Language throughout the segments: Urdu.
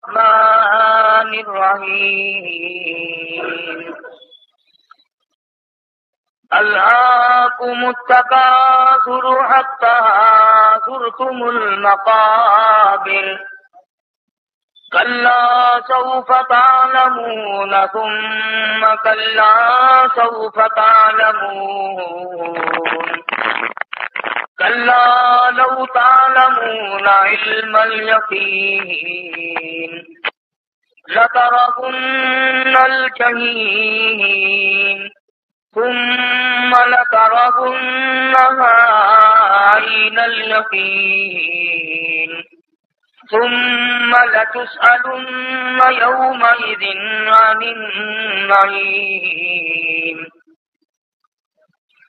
الرحمن الرحيم ألهاكم التكاثر حتى زرتم المقابر كلا سوف تعلمون ثم كلا سوف تعلمون كلا لو تعلمون علم اليقين لترون الجحيم ثم لترونها عين اليقين ثم لتسألن يومئذ عن النعيم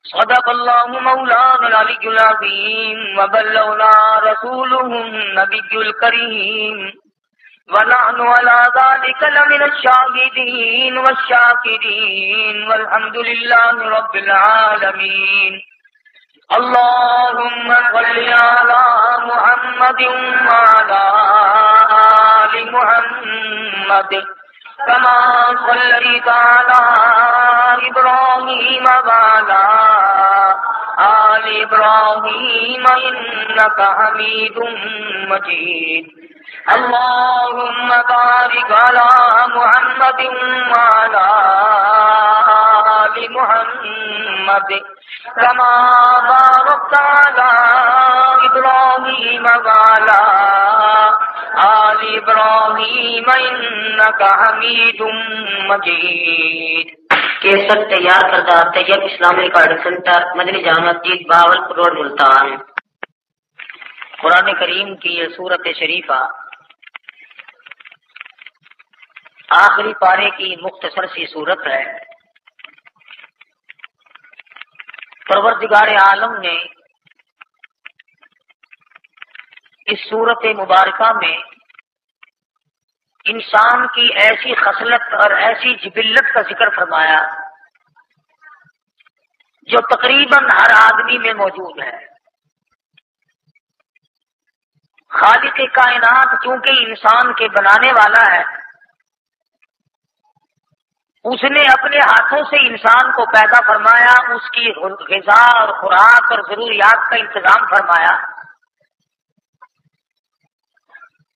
صدق الله مولانا العلي العظيم وبلغنا رسوله النبي الكريم ونحن على ذلك لمن الشاهدين والشاكرين والحمد لله رب العالمين اللهم صل على محمد وعلى آل محمد كما صليت على إبراهيم وعلى آل إبراهيم إنك حميد مجيد اللهم بارك على محمد وعلى آل محمد كما باركت على إبراهيم وعلى آل إبراهيم إنك حميد مجيد کیسٹ تیار کردہ طیب اسلامی ریکارڈنگ سینٹر مدنی جامع مسجد بہاولپور روڈ ملتان۔ قرآن کریم کی یہ سورت شریفہ آخری پارے کی مختصر سی صورت ہے۔ پروردگار عالم نے اس صورت مبارکہ میں انسان کی ایسی خصلت اور ایسی جبلت کا ذکر فرمایا جو تقریباً ہر آدمی میں موجود ہے۔ خالق کائنات چونکہ انسان کے بنانے والا ہے، اس نے اپنے ہاتھوں سے انسان کو پیدا فرمایا، اس کی غذا اور خوراک اور ضروریات کا انتظام فرمایا،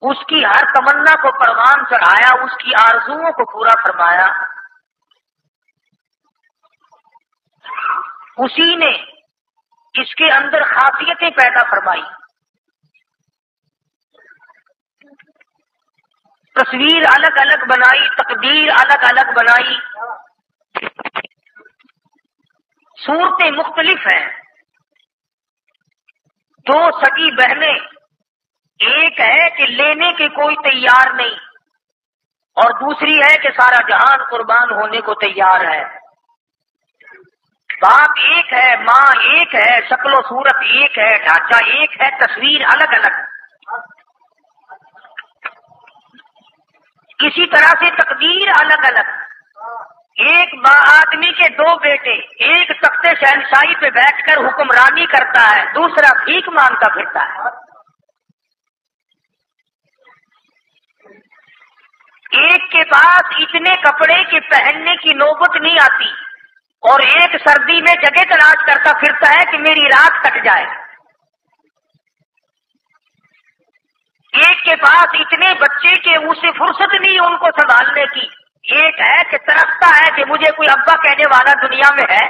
اس کی ہر تمنا کو پروان چڑھایا، اس کی آرزوؤں کو پورا فرمایا۔ اسی نے اس کے اندر خاصیتیں پیدا فرمائی، تصویر الگ الگ بنائی، تقدیر الگ الگ بنائی، صورتیں مختلف ہیں۔ دو سگی بہنیں، ایک ہے کہ لینے کے کوئی تیار نہیں اور دوسری ہے کہ سارا جہان قربان ہونے کو تیار ہے۔ باپ ایک ہے، ماں ایک ہے، شکل و صورت ایک ہے، ڈھانچہ ایک ہے، تصویر الگ الگ۔ کسی طرح سے تقدیر الگ الگ۔ ایک آدمی کے دو بیٹے، ایک تخت شہنشاہی پہ بیٹھ کر حکمرانی کرتا ہے، دوسرا بھیک مانگتا پھرتا ہے۔ ایک کے پاس اتنے کپڑے کہ پہننے کی نوبت نہیں آتی اور ایک سردی میں جگہ تلاش کرتا پھرتا ہے کہ میری رات کٹ جائے۔ ایک کے پاس اتنے بچے کہ اسے فرصت نہیں ان کو سنبھالنے کی، ایک ہے کہ ترستا ہے کہ مجھے کوئی ابا کہنے والا دنیا میں ہے۔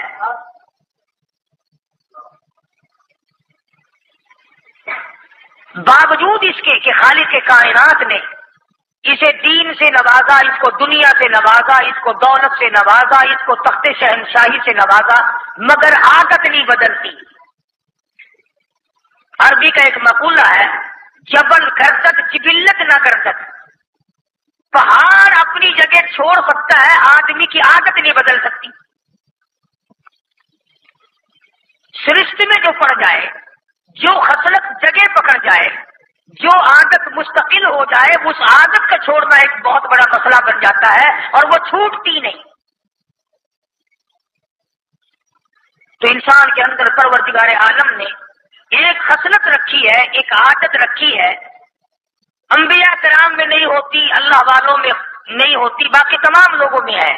باوجود اس کے کہ خالق کائنات نے اسے دین سے نوازا، اس کو دنیا سے نوازا، اس کو دولت سے نوازا، اس کو تخت شہنشاہی سے نوازا، مگر عادت نہیں بدلتی۔ عربی کا ایک مقولہ ہے، جبل گردت جبلت نہ گردت۔ پہاڑ اپنی جگہ چھوڑ سکتا ہے، آدمی کی عادت نہیں بدل سکتی۔ سرشت میں جو پڑ جائے، جو خصلت جگہ پکڑ جائے، جو عادت مستقل ہو جائے، اس عادت کا چھوڑنا ایک بہت بڑا مسئلہ بن جاتا ہے اور وہ چھوٹتی نہیں۔ تو انسان کے اندر پروردگار عالم نے ایک خصلت رکھی ہے، ایک عادت رکھی ہے، انبیاء کرام میں نہیں ہوتی، اللہ والوں میں نہیں ہوتی، باقی تمام لوگوں میں ہے۔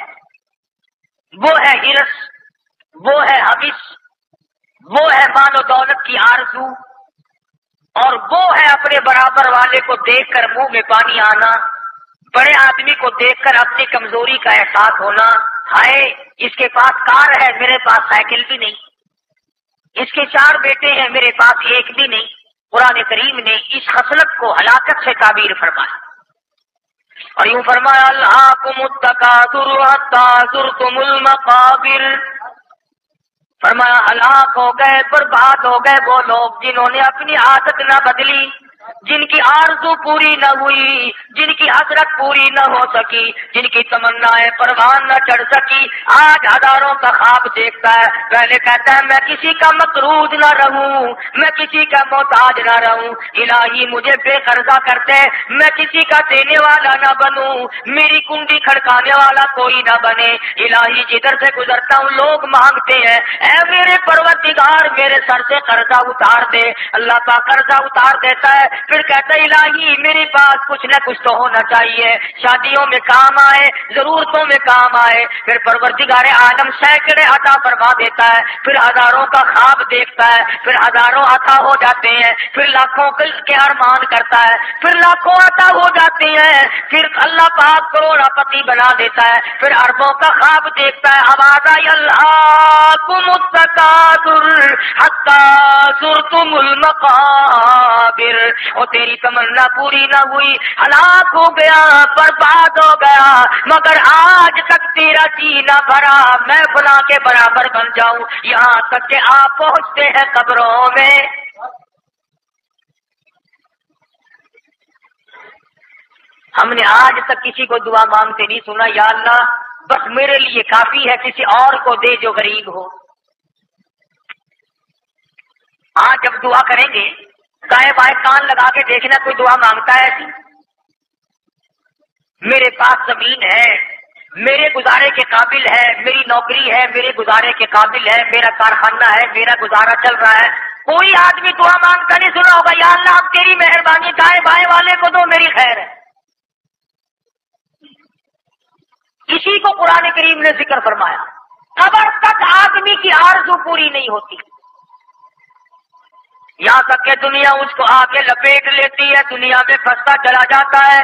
وہ ہے ہرس، وہ ہے حوث، وہ ہے مال و دولت کی آرزو، اور وہ ہے اپنے برابر والے کو دیکھ کر منہ میں پانی آنا، بڑے آدمی کو دیکھ کر اپنی کمزوری کا احساس ہونا، ہائے اس کے پاس کار ہے میرے پاس سائیکل بھی نہیں، اس کے 4 بیٹے ہیں میرے پاس ایک بھی نہیں۔ قرآن کریم نے اس خصلت کو ہلاکت سے تعبیر فرمایا، اور یوں فرمایا الہاکم التکاثر حتی زرتم المقابر، فرمایا ہلاک ہو گئے، برباد ہو گئے وہ لوگ جنہوں نے اپنی عادت نہ بدلی، جن کی آرزو پوری نہ ہوئی، جن کی حسرت پوری نہ ہو سکی، جن کی تمنائیں پروان نہ چڑھ سکی، آج ہزاروں کا خواب دیکھتا ہے، پہلے کہتا ہے میں کسی کا مقروض نہ رہوں، میں کسی کا محتاج نہ رہوں، الہی مجھے بے قرضہ کرتے، میں کسی کا دینے والا نہ بنوں، میری کنڈی کھڑکانے والا کوئی نہ بنے، الہی جدھر سے گزرتا ہوں لوگ مانگتے ہیں، اے میرے پروردگار میرے سر سے قرضہ اتار دے۔ اللہ کا قرضہ اتار دیتا ہے، پھر کہتا ہے الہی میرے پاس کچھ نہ کچھ تو ہونا چاہیے، شادیوں میں کام آئے، ضرورتوں میں کام آئے، پھر پروردگار عالم سینکڑے عطا فرما دیتا ہے، پھر ہزاروں کا خواب دیکھتا ہے، پھر ہزاروں عطا ہو جاتے ہیں، پھر لاکھوں کے ارمان کرتا ہے، پھر لاکھوں عطا ہو جاتے ہیں، پھر اللہ پاک کروڑا پتی بنا دیتا ہے، پھر اربوں کا خواب دیکھتا ہے، آواز آئی الہاکم التکاثر حتی زرتم المقابر، اور تیری تمنا پوری نہ ہوئی، ہلاک ہو گیا، برباد ہو گیا، مگر آج تک تیرا جی نہ بھرا میں فلاں کے برابر بن جاؤں، یہاں تک کہ آپ پہنچتے ہیں قبروں میں۔ ہم نے آج تک کسی کو دعا مانگتے نہیں سنا، یا اللہ بس میرے لیے کافی ہے، کسی اور کو دے جو غریب ہو۔ آج جب دعا کریں گے دائیں بائیں کان لگا کے دیکھنا کوئی دعا مانگتا ہے ایسی؟ میرے پاس زمین ہے، میرے گزارے کے قابل ہے، میری نوکری ہے، میرے گزارے کے قابل ہے، میرا کارخانہ ہے، میرا گزارا چل رہا ہے، کوئی آدمی دعا مانگتا نہیں سنا ہوگا یا اللہ اب تیری مہربانی دائیں بائیں والے کو دو میری خیر ہے۔ اسی کو قرآن کریم نے ذکر فرمایا، قبر تک آدمی کی آرزو پوری نہیں ہوتی، یہاں تک کہ دنیا اس کو آ کے لپیٹ لیتی ہے، دنیا میں پھنستا چلا جاتا ہے،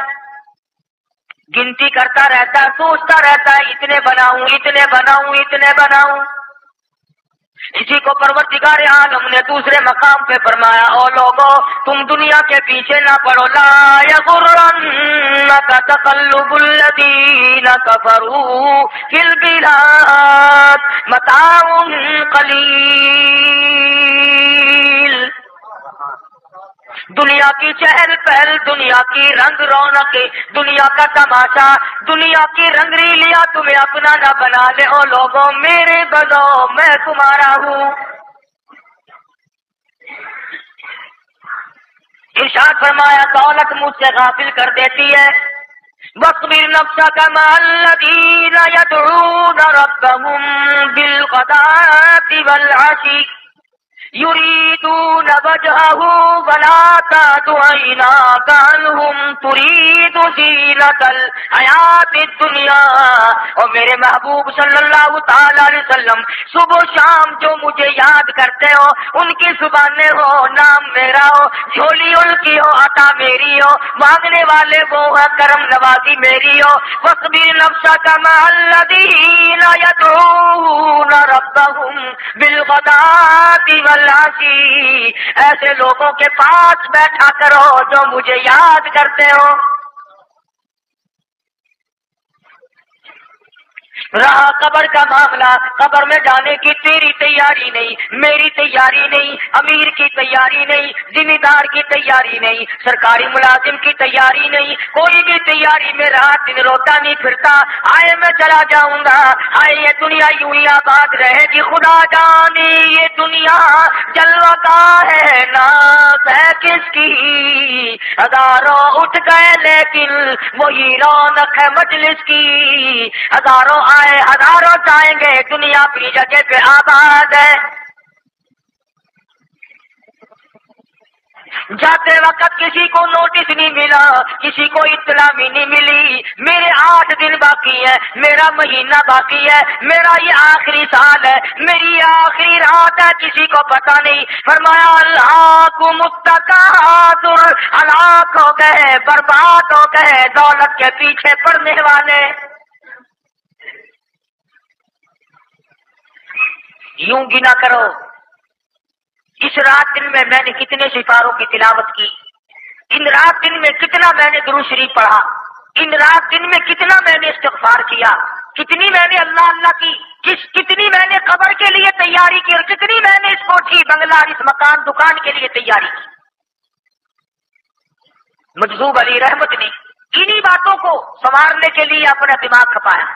گنتی کرتا رہتا ہے، سوچتا رہتا ہے اتنے بناؤں اتنے بناؤں اتنے بناؤں۔ اسی کو پروردگار عالم نے دوسرے مقام پہ فرمایا، او لوگو تم دنیا کے پیچھے نہ پڑو، لا یغرنک تقلب الذین کفروا فی البلاد متاع قلیل۔ دنیا کی چہل پہل، دنیا کی رنگ رونق، دنیا کا تماشا، دنیا کی رنگ ریلیاں تمہیں اپنا نہ بنا لے، او لوگوں میرے بنو میں تمہارا ہوں۔ ارشاد فرمایا دولت مجھ سے غافل کر دیتی ہے، وَاصْبِرْ نَفْسَكَ مَعَ الَّذِينَ يَدْعُونَ رَبَّهُمْ بِالْغَدَاةِ وَالْعَشِيِّ يُرِيدُونَ وَجْهَهُ وَلَا تَعْدُ عَيْنَاكَ عَنْهُمْ تُرِيدُ زِينَةَ الْحَيَاةِ الدُّنْيَا۔ اور میرے محبوب صلی اللہ تعالی علیہ وسلم صبح و شام جو مجھے یاد کرتے ہو، ان کی زبانیں ہو، نام میرا ہو، جھولی ان کی ہو، عطا میری ہو، مانگنے والے وہ ہے، کرم نوازی میری ہو۔ وَاصْبِرْ نَفْسَكَ مَعَ الَّذِينَ يَدْعُونَ رَبَّهُمْ بِالْغَدَاةِ وَالْعَشِيِّ، ایسے لوگوں کے پاس بیٹھا کرو جو مجھے یاد کرتے ہو۔ رہا قبر کا معاملہ، قبر میں جانے کی تیری تیاری نہیں، میری تیاری نہیں، امیر کی تیاری نہیں، ذمہ دار کی تیاری نہیں، سرکاری ملازم کی تیاری نہیں، کوئی بھی تیاری میں رات دن روتا نہیں پھرتا، آئے میں چلا جاؤں گا، آئے یہ دنیا یوں ہی آباد رہے گی، خدا جانے یہ دنیا جلوہ کا ہے ناز ہے کس کی، ہزاروں اٹھ گئے لیکن وہی رونق ہے مجلس کی، ہزاروں آئے ہزاروں جائیں گے، دنیا اپنی جگہ پہ آباد ہے۔ جاتے وقت کسی کو نوٹس نہیں ملا، کسی کو اطلاع بھی نہیں ملی، میرے 8 دن باقی ہے، میرا مہینہ باقی ہے، میرا یہ آخری سال ہے، میری آخری رات ہے، کسی کو پتہ نہیں۔ فرمایا الہاکم التکاثر، ہلاک ہو گئے، برباد ہو گئے دولت کے پیچھے پڑنے والے۔ یوں گنا کرو اس رات دن میں نے کتنے سپاروں کی تلاوت کی، ان رات دن میں کتنا میں نے درود شریف پڑھا، ان رات دن میں کتنا میں نے استغفار کیا، کتنی میں نے اللہ اللہ کی، کتنی میں نے قبر کے لیے تیاری کی، اور کتنی میں نے اس کوٹھی بنگلہ اس مکان دکان کے لیے تیاری کی۔ مجذوب علی رحمت نے انہی باتوں کو سنوارنے کے لیے اپنا دماغ کھپایا۔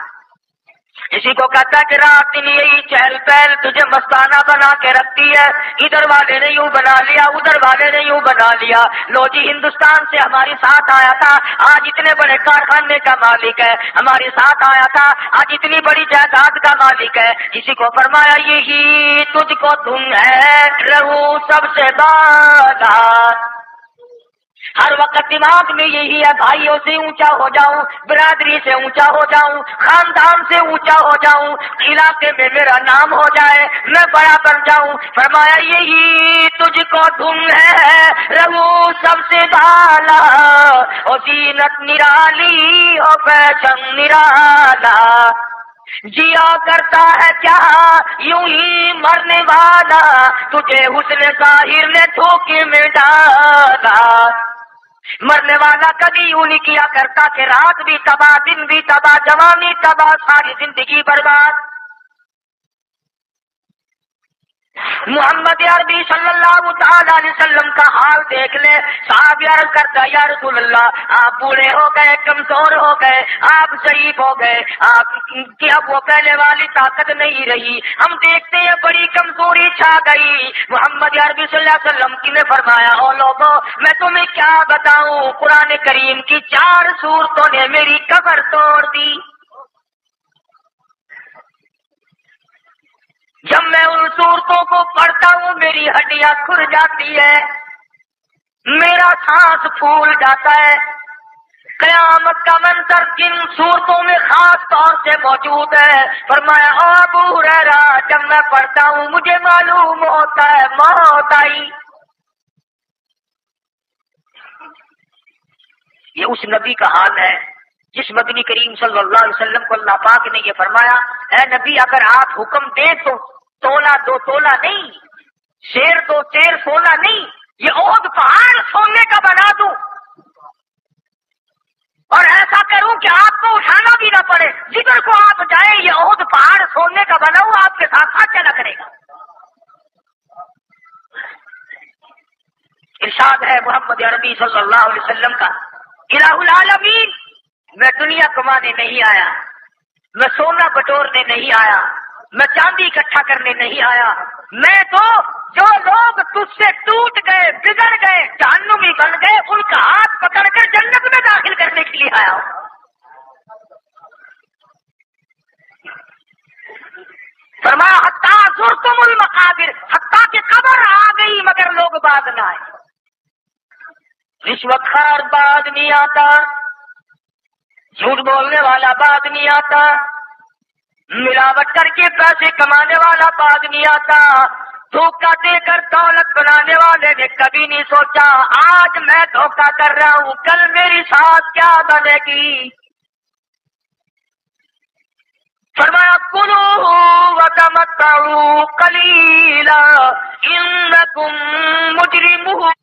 اسی کو کہتا کہ رات دن یہی چہل پہل تجھے مستانہ بنا کے رکھتی ہے، ادھر والے نے یوں بنا لیا، ادھر والے نے یوں بنا لیا۔ لو جی ہندوستان سے ہمارے ساتھ آیا تھا، آج اتنے بڑے کارخانے کا مالک ہے، ہمارے ساتھ آیا تھا، آج اتنی بڑی جائیداد کا مالک ہے۔ اسی کو فرمایا یہی تجھ کو تم ہے رہو سب سے بالا، ہر وقت دماغ میں یہی ہے بھائیوں سے اونچا ہو جاؤں، برادری سے اونچا ہو جاؤں، خاندان سے اونچا ہو جاؤں، علاقے میں میرا نام ہو جائے، میں بڑا بن جاؤں۔ فرمایا یہی تجھ کو دھن ہے رہو سب سے بالا، اور زینت نرالی اور فیشن نرالا، جیا کرتا ہے کیا یوں ہی مرنے والا، تجھے حسن ظاہر نے دھوکے میں ڈالا۔ مرنے والا کبھی یوں نہیں کیا کرتا کہ رات بھی تباہ، دن بھی تباہ، جوانی تباہ، ساری زندگی برباد۔ محمد عربی صلی اللہ تعالی علیہ وسلم کا حال دیکھ لے۔ صاحب عرض کرتا یا رسول اللہ آپ بوڑھے ہو گئے، کمزور ہو گئے، آپ ضعیف ہو گئے، آپ کی اب وہ پہلے والی طاقت نہیں رہی، ہم دیکھتے ہیں بڑی کمزوری چھا گئی۔ محمد عربی صلی اللہ علیہ وسلم کی نے فرمایا او لوگوں میں تمہیں کیا بتاؤں، قرآن کریم کی 4 سورتوں نے میری کمر توڑ دی۔ جب میں ان صورتوں کو پڑھتا ہوں میری ہڈیاں کھل جاتی ہے، میرا سانس پھول جاتا ہے۔ قیامت کا منظر جن صورتوں میں خاص طور سے موجود ہے، فرمایا او ابو ہریرہ جب میں پڑھتا ہوں مجھے معلوم ہوتا ہے موت آئی۔ یہ اس نبی کا حال ہے جس مدنی کریم صلی اللہ علیہ وسلم کو اللہ پاک نے یہ فرمایا اے نبی اگر آپ حکم دیں تو تولا 2 تولا نہیں، شیر 2 شیر سونا نہیں، یہ عہد پہاڑ سونے کا بنا دوں اور ایسا کروں کہ آپ کو اٹھانا بھی نہ پڑے، جدھر کو آپ جائیں یہ عہد پہاڑ سونے کا بنا ہوا آپ کے ساتھ ساتھ چلا کرے گا۔ ارشاد ہے محمد عربی صلی اللہ علیہ وسلم کا الہ العالمین میں دنیا کمانے نہیں آیا، میں سونا بٹورنے نہیں آیا، میں چاندی اکٹھا کرنے نہیں آیا، میں تو جو لوگ تجھ سے ٹوٹ گئے، بگڑ گئے، جہنمی بن گئے ان کا ہاتھ پکڑ کر جنت میں داخل کرنے کے لیے آیا ہوں۔ فرمایا حتیٰ زرتم المقابر، حتیٰ کہ قبر آ گئی مگر لوگ باز نہ آئے۔ رشوت خوار باز نہیں آتا، جھوٹ بولنے والا باز نہیں آتا، ملاوٹ کر کے پیسے کمانے والا باز نہیں آتا، دھوکہ دے کر دولت بنانے والے نے کبھی نہیں سوچا آج میں دھوکہ کر رہا ہوں کل میری ساتھ کیا بنے گی۔ فرمایا کلوا وتمتعوا قلیلا انکم مجرمون،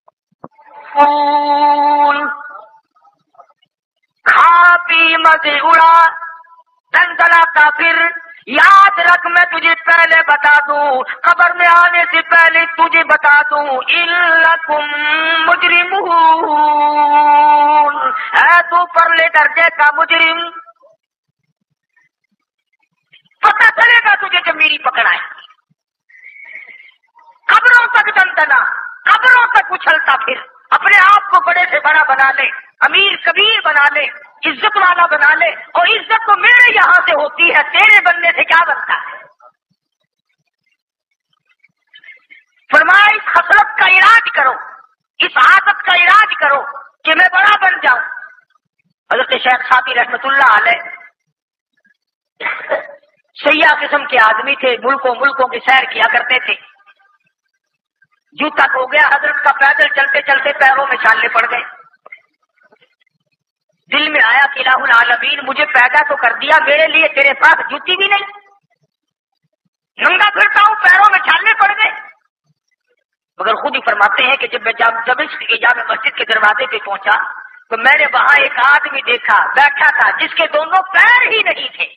کھا پی مزے اڑا دندلا کافر، یاد رکھ میں تجھے پہلے بتا دوں، قبر میں آنے سے پہلے تجھے بتا دوں انکم مجرمون، ہے تو پرلے درجے کا مجرم، پتہ چلے گا تجھے جب میری پکڑ آئے۔ قبروں تک دندنا، قبروں تک اچھلتا پھر، اپنے آپ کو بڑے سے بڑا بنا لے، امیر کبیر بنا لے، عزت والا بنا لے، اور عزت تو میرے یہاں سے ہوتی ہے، تیرے بننے سے کیا بنتا ہے۔ فرمایا اس خصلت کا علاج کرو، اس عادت کا علاج کرو کہ میں بڑا بن جاؤں. حضرت شیخ سعدی رحمت اللہ علیہ سیاح قسم کے آدمی تھے، ملکوں کی سیر کیا کرتے تھے. جو تک ہو گیا حضرت کا پیدل چلتے چلتے پیروں میں چھالے پڑ گئے. دل میں آیا کہ الہ العالمین مجھے پیدا تو کر دیا، میرے لیے تیرے پاس جوتی بھی نہیں، ننگا پھرتا ہوں پیروں میں چھالے پڑ گئے. مگر خود ہی فرماتے ہیں کہ جب میں دمشق کی جامع مسجد کے دروازے پہ پہنچا تو میں نے وہاں ایک آدمی دیکھا بیٹھا تھا جس کے دونوں پیر ہی نہیں تھے.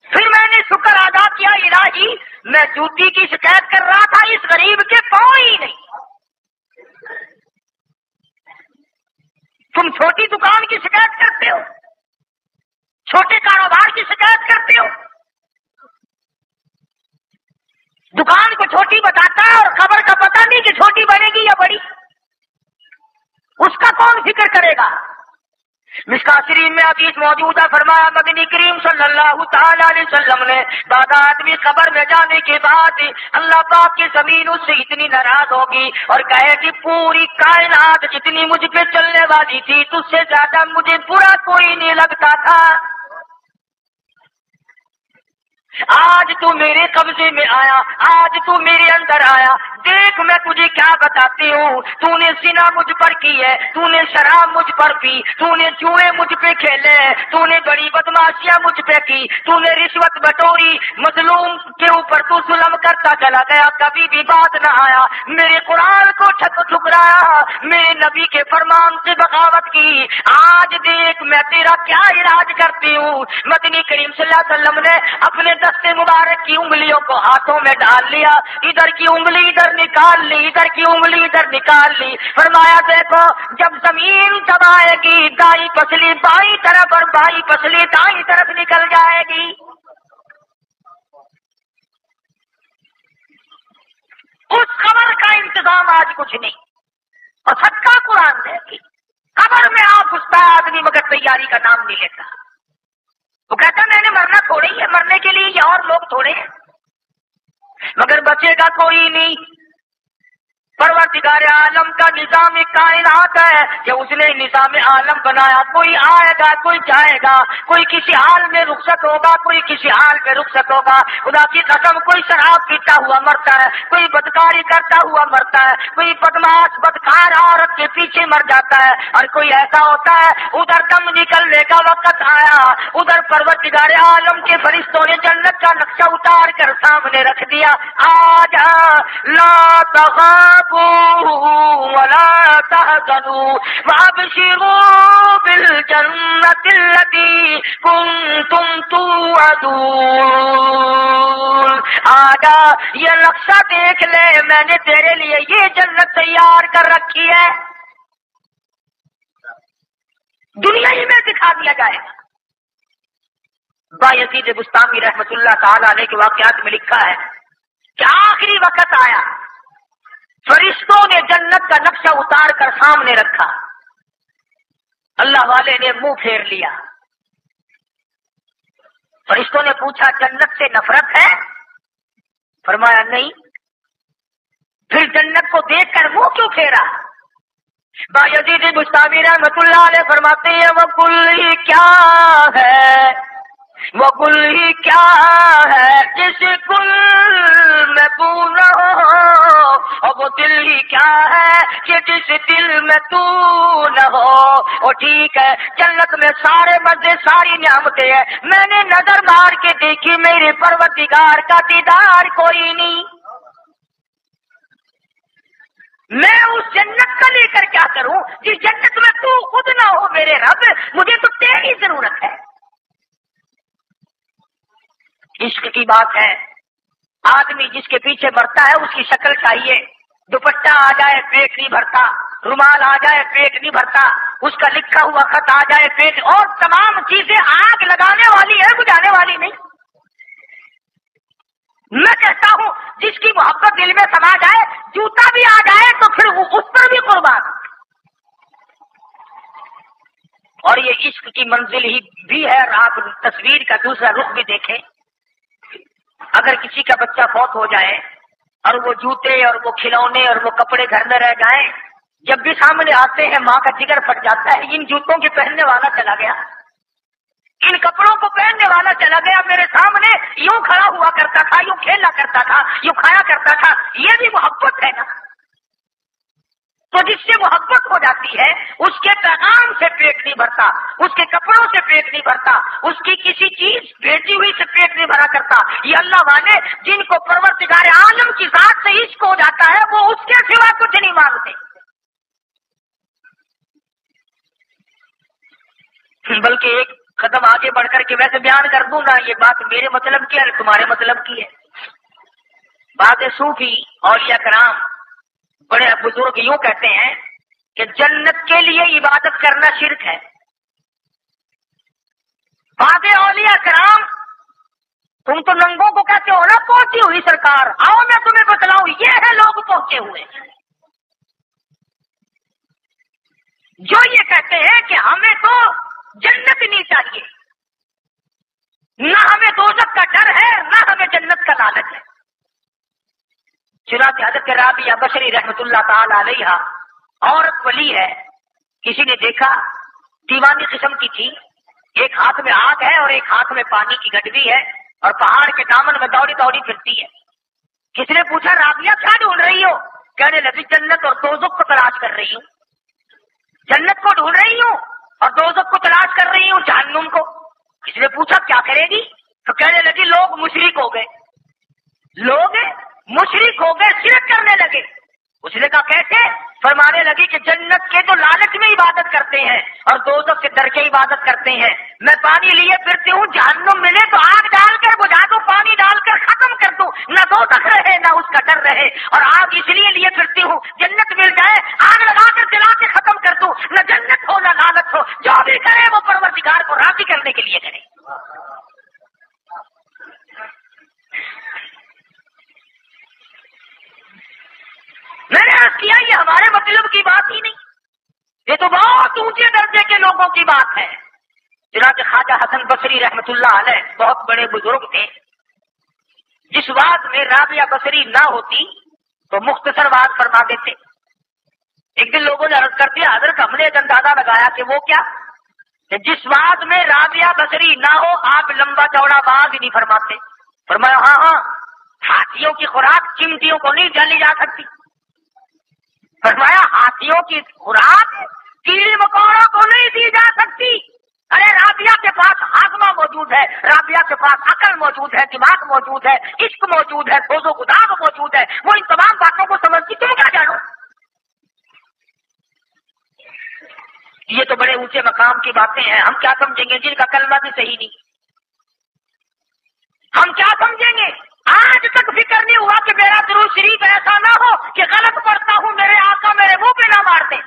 پھر میں نے شکر ادا کیا، الہی میں جوتی کی شکایت کر رہا تھا، اس غریب کے پاؤں ہی نہیں. تم چھوٹی دکان کی شکایت کرتے ہو، چھوٹے کاروبار کی شکایت کرتے ہو. دکان کو چھوٹی بتاتا ہے اور خبر کا پتہ نہیں کہ چھوٹی بنے گی یا بڑی، اس کا کون فکر کرے گا. مشکاۃ شریف میں حدیث موجود ہے، فرمایا مدنی کریم صلی اللہ تعالی علیہ وسلم نے بعد آدمی قبر میں جانے کے بعد اللہ پاک کی زمین اس سے اتنی ناراض ہوگی اور کہے کہ پوری کائنات جتنی مجھ پہ چلنے والی تھی تجھ سے زیادہ مجھے برا کوئی نہیں لگتا تھا، آج تو میرے قبضے میں آیا، آج تو میرے اندر آیا، دیکھ میں تجھے کیا بتاتی ہوں. تو نے زنا مجھ پر کی ہے، تو نے شراب مجھ پر پی، تو نے جوئے مجھ پہ کھیلے، تو نے بڑی بدماشیاں مجھ پہ کی، تو نے رشوت بٹوری، مظلوم کے اوپر تو ظلم کرتا چلا گیا، کبھی بھی بات نہ آیا، میرے قرآن کو ٹھکرایا، میرے نبی کے فرمان سے بغاوت کی. آج دیکھ میں تیرا کیا علاج کرتی ہوں. مدنی کریم صلی اللہ علیہ وسلم نے اپنے دستے مبارک کی انگلیوں کو ہاتھوں میں ڈال لیا، ادھر کی انگلی ادھر نکال لی، ادھر کی انگلی ادھر نکال لی. فرمایا دیکھو جب زمین دبائے گی دائیں پسلی بائیں طرف اور بائیں پسلی دائیں طرف نکل جائے گی. اس خبر کا انتظام آج کچھ نہیں، اور صدقہ قرآن دے گی. خبر میں آپ گھستا ہے آدمی مگر تیاری کا نام نہیں لیتا. وہ کہتا میں نے مرنا تھوڑے ہی ہے، مرنے کے لیے یہ اور لوگ تھوڑے ہیں، مگر بچے گا کوئی نہیں. پروردگار عالم کا نظام کائنات ہے کہ اس نے نظام عالم بنایا. کوئی آئے گا کوئی جائے گا، کوئی کسی حال میں رخصت ہوگا کوئی کسی حال میں رخصت ہوگا. خدا کی قسم کوئی شراب پیتا ہوا مرتا ہے، کوئی بدکاری کرتا ہوا مرتا ہے، کوئی بدماش بدکار عورت کے پیچھے مر جاتا ہے، اور کوئی ایسا ہوتا ہے ادھر دم نکلنے کا وقت آیا، ادھر پروردگار عالم کے فرشتوں نے جنت کا نقشہ اتار کر سامنے رکھ دیا. آج لا تغاب ولا تحزنوا وابشروا بالجنة التي كنتم توعدون. آجا یہ نقشہ دیکھ لے، میں نے تیرے لیے یہ جنت تیار کر رکھی ہے، دنیا ہی میں دکھا دیا جائے گا. بایزید بستامی رحمت اللہ تعالی علیہ کے واقعات میں لکھا ہے کہ آخری وقت آیا، فرشتوں نے جنت کا نقشہ اتار کر سامنے رکھا، اللہ والے نے منہ پھیر لیا. فرشتوں نے پوچھا جنت سے نفرت ہے؟ فرمایا نہیں. پھر جنت کو دیکھ کر منہ کیوں پھیرا؟ بایزید بستامی رحمت اللہ علیہ فرماتے ہیں وہ گل ہی کیا ہے، وہ گل ہی کیا ہے جس گل میں بو نہ ہو، اور وہ دل ہی کیا ہے کہ جس دل میں تو نہ ہو. اور ٹھیک ہے جنت میں سارے مزے ساری نعمتیں ہیں، میں نے نظر مار کے دیکھی میرے پروردگار کا دیدار کوئی نہیں. میں اس جنت کا لے کر کیا کروں جس جنت میں تو خود نہ ہو میرے رب، مجھے تو تیری ضرورت ہے. عشق کی بات ہے، آدمی جس کے پیچھے مرتا ہے اس کی شکل چاہیے، دوپٹہ آ جائے پیٹ نہیں بھرتا، رومال آ جائے پیٹ نہیں بھرتا، اس کا لکھا ہوا خط آ جائے پیٹ، اور تمام چیزیں آگ لگانے والی ہے بجھانے والی نہیں. میں کہتا ہوں جس کی محبت دل میں سما جائے، جوتا بھی آ جائے تو پھر اس پر بھی قربان. اور یہ عشق کی منزل ہی بھی ہے. آپ تصویر کا دوسرا رخ بھی دیکھیں، اگر کسی کا بچہ فوت ہو جائے اور وہ جوتے اور وہ کھلونے اور وہ کپڑے گھر میں رہ جائیں، جب بھی سامنے آتے ہیں ماں کا جگر پھٹ جاتا ہے. ان جوتوں کے پہننے والا چلا گیا، ان کپڑوں کو پہننے والا چلا گیا، میرے سامنے یوں کھڑا ہوا کرتا تھا، یوں کھیلا کرتا تھا، یوں کھایا کرتا تھا. یہ بھی محبت ہے نا. تو جس سے محبت ہو جاتی ہے اس کے پیغام سے پیٹ نہیں بھرتا، اس کے کپڑوں سے پیٹ نہیں بھرتا، اس کی کسی چیز بھیجی ہوئی سے پیٹ نہیں بھرا کرتا. یہ اللہ والے جن کو پروردگار عالم کی ذات سے عشق ہو جاتا ہے وہ اس کے سوا کچھ نہیں مانگتے. بلکہ ایک قدم آگے بڑھ کر کے ویسے بیان کر دوں گا، یہ بات میرے مطلب کی ہے تمہارے مطلب کی ہے. بعض صوفی اولیاء کرام بڑے بزرگ یوں کہتے ہیں کہ جنت کے لیے عبادت کرنا شرک ہے. بعض اولیاء کرام تم تو ننگوں کو کہتے ہو نا پہنچی ہوئی سرکار، آؤ میں تمہیں بتلاؤں، یہ ہے لوگ پہنچے ہوئے جو یہ کہتے ہیں کہ ہمیں تو جنت نہیں چاہیے، نہ ہمیں دوزخ کا ڈر ہے نہ ہمیں جنت کا لالچ ہے. چنانچہ حضرت رابعہ بصری رحمۃ اللہ تعالی علیہ عورت ولی ہے، کسی نے دیکھا دیوانی قسم کی تھی، ایک ہاتھ میں آگ ہے اور ایک ہاتھ میں پانی کی گڈوی ہے اور پہاڑ کے دامن میں دوڑی دوڑی پھرتی ہے. کسی نے پوچھا رابعہ کیا ڈھونڈ رہی ہو؟ کہنے لگی جنت اور دوزخ کو تلاش کر رہی ہوں، جنت کو ڈھونڈ رہی ہوں اور دوزخ کو تلاش کر رہی ہوں، جہنم کو. کسی نے پوچھا کیا کرے گی؟ تو کہنے لگی لوگ مشرک ہو گئے، لوگ مشرک ہو گئے، شرک کرنے لگے. اس نے کہا کیسے؟ فرمانے لگی کہ جنت کے تو لالچ میں عبادت کرتے ہیں اور دوزخ کے ڈر کے عبادت کرتے ہیں. میں پانی لیے پھرتی ہوں، جہنم ملے تو آگ ڈال کر بجھا دو، پانی ڈال کر ختم کر دوں، نہ دوزخ رہے نہ اس کا ڈر رہے. اور آگ اس لیے پھرتی ہوں جنت مل جائے، آگ لگا کر جلا کے ختم کر دوں، نہ جنت ہو نہ لالچ ہو. جو بھی کرے وہ پروردگار کو راضی کرنے کے لیے کرے. میں نے عرض کیا یہ ہمارے مطلب کی بات ہی نہیں، یہ تو بہت اونچے درجے کے لوگوں کی بات ہے. چنانچہ خواجہ حسن بصری رحمۃ اللہ علیہ بہت بڑے بزرگ تھے. جس بات میں رابعہ بصری نہ ہوتی تو مختصر بات فرما دیتے. ایک دن لوگوں نے عرض کر دیا حضرت ہم نے ایک اندازہ لگایا کہ وہ کیا کہ جس بات میں رابعہ بصری نہ ہو آپ لمبا چوڑا باغ ہی نہیں فرماتے. فرمایا ہاں ہاتھیوں کی خوراک چمٹیوں کو نہیں ڈالی جا سکتی. فرمایا ہاتھیوں کی خوراک کیڑے مکوڑوں کو نہیں دی جا سکتی. ارے رابعہ کے پاس ہاضمہ موجود ہے، رابعہ کے پاس عقل موجود ہے، دماغ موجود ہے، عشق موجود ہے، سوز و گداغ موجود ہے، وہ ان تمام باتوں کو سمجھتی، تم کیا جانو؟ یہ تو بڑے اونچے مقام کی باتیں ہیں، ہم کیا سمجھیں گے جن کا کلمہ بھی صحیح نہیں؟ ہم کیا سمجھیں گے؟ آج تک فکر نہیں ہوا کہ میرا درود شریف ایسا نہ ہو کہ غلط پڑھتا ہوں میرے آقا میرے منہ پہ نہ مار دیں.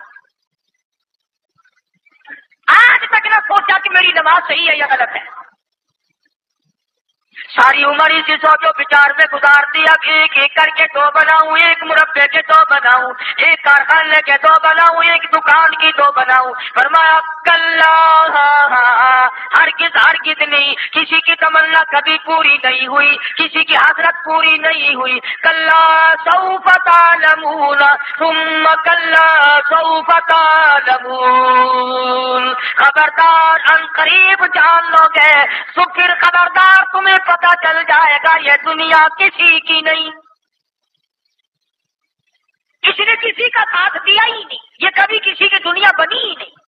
آج تک نہ سوچا کہ میری نماز صحیح ہے یا غلط ہے. ساری عمر اسی سوچو بچار میں گزار دیا کہ ایک ایک کر کے دو بناؤں، ایک مربے کے دو بناؤں، ایک کارخانے کے دو بناؤں، ایک دکان کی دو بناؤں. فرمایا کلا ہرگز ہرگز نہیں، کسی کی تمنا کبھی پوری نہیں ہوئی، کسی کی حسرت پوری نہیں ہوئی. کلا سوف تعلمون ثم کلا سوف تعلمون. خبردار ان قریب جان لو گے تو پھر خبردار تمہیں پتا چل جائے گا یہ دنیا کسی کی نہیں. کسی نے کسی کا ساتھ دیا ہی نہیں، یہ کبھی کسی کی دنیا بنی ہی نہیں.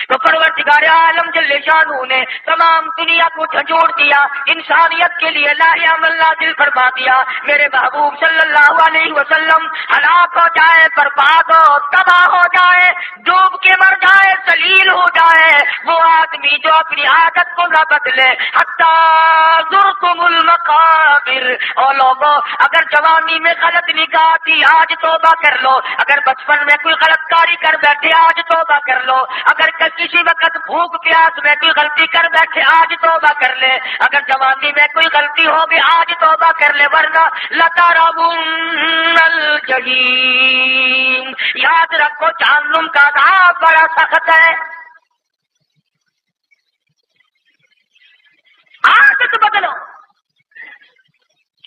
تو پروردگار عالم جل شانہ نے تمام دنیا کو جھنجھوڑ دیا، انسانیت کے لیے لاہ عمل نازل فرما دیا. میرے محبوب صلی اللہ علیہ وسلم ہلاک ہو جائے، برباد ہو، تباہ ہو جائے، ڈوب کے مر جائے، ذلیل ہو جائے وہ آدمی جو اپنی عادت کو نہ بدلے. حتیٰ زرتم المقابر. اور لوگوں اگر جوانی میں غلط نگاہ تھی آج توبہ کر لو، اگر بچپن میں کوئی غلط کاری کر بیٹھے آج توبہ کر لو، اگر کسی وقت بھوک پیاس میں کوئی غلطی کر بیٹھے آج توبہ کر لے، اگر جوانی میں کوئی غلطی ہوگی آج توبہ کر لے، ورنہ لترون الجحیم. یاد رکھو جہنم کا عذاب بڑا سخت ہے. عادت بدلو.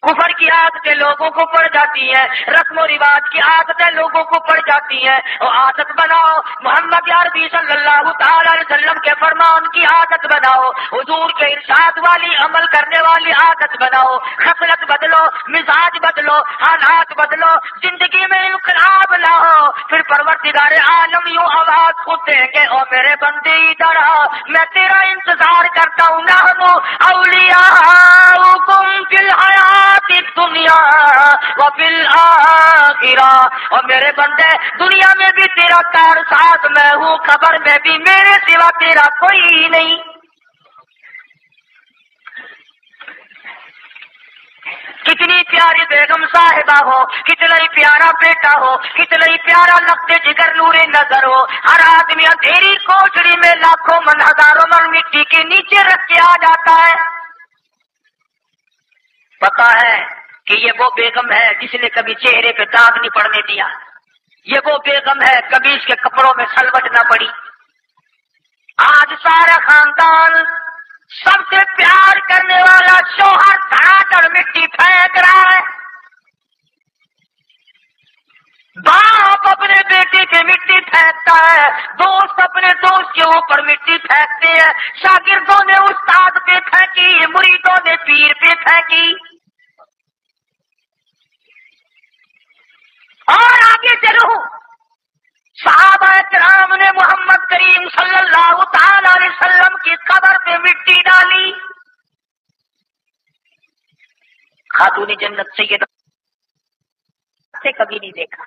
کفر کی عادتیں لوگوں کو پڑ جاتی ہیں، رسم و رواج کی عادتیں لوگوں کو پڑ جاتی ہیں، اور عادت بناؤ محمد عربی صلی اللہ تعالی علیہ وسلم کے فرمان کی عادت بناؤ، حضور کے ارشاد والی عمل کرنے والی عادت بناؤ، خصلت بدلو، مزاج بدلو، حالات بدلو، زندگی میں انقلاب لاؤ، پھر پروردگار عالم یوں آواز خود دیں گے، او میرے بندے ادھر آ، میں تیرا انتظار کرتا ہوں، نحنو اولیاؤکم فی الحیات دنیا وفی الآخرہ، اور میرے بندے دنیا میں بھی تیرا کار ساز میں ہوں، قبر میں بھی میرے سوا تیرا کوئی نہیں۔ کتنی پیاری بیگم صاحبہ ہو، کتنا ہی پیارا بیٹا ہو، کتنا ہی پیارا لفظ جگر نور نظر ہو، ہر آدمی اندھیری کوٹڑی میں لاکھوں من ہزاروں من مٹی کے نیچے رکھ کے آ جاتا ہے۔ پتا ہے کہ یہ وہ بیگم ہے جس نے کبھی چہرے پہ داغ نہیں پڑنے دیا، یہ وہ بیگم ہے کبھی اس کے کپڑوں میں سلوٹ نہ پڑی۔ آج سارا خاندان سب سے پیار کرنے والا شوہر دھڑا کر مٹی پھینک رہا ہے، باپ اپنے بیٹے پہ مٹی پھینکتا ہے، دوست اپنے دوست کے اوپر مٹی پھینکتے ہیں، شاگردوں نے استاد پہ پھینکی، مریدوں نے پیر پہ پھینکی۔ اور آگے چلو، صحابہ کرام نے محمد کریم صلی اللہ تعالی علیہ وسلم کی قبر پہ مٹی ڈالی۔ خاتون جنت سیدہ سے کبھی نہیں دیکھا،